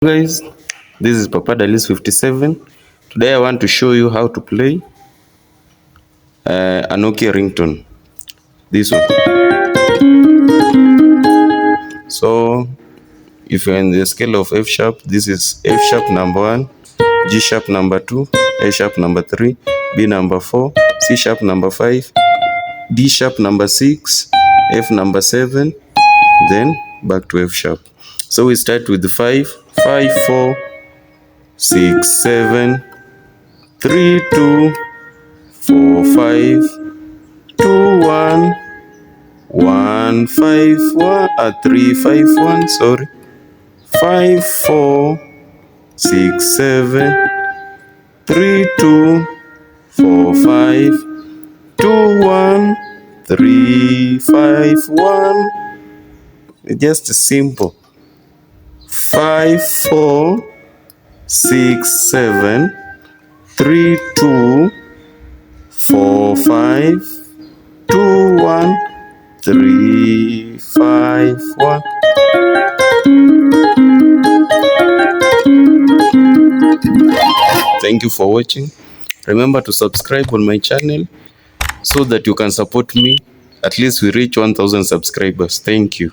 Guys, this is Papa Daliss57. Today I want to show you how to play a NOKIA ringtone. This one. So if you're in the scale of F sharp, this is F sharp number 1, G sharp number 2, A sharp number 3, B number 4, C sharp number 5, D sharp number 6, F number 7, then back to F sharp. So we start with the 5, 5, 4, 6, 7, 3, 2, 4, 5, 2, 1, 1, 5, 1, 3, 5, 1, sorry, 5, 4, 6, 7, 3, 2, 4, 5, 2, 1, 3, 5, 1. Just simple. 5, 4, 6, 7, 3, 2, 4, 5, 2, 1, 3, 5, 1. Thank you for watching. Remember to subscribe on my channel so that you can support me. At least we reach 1,000 subscribers. Thank you.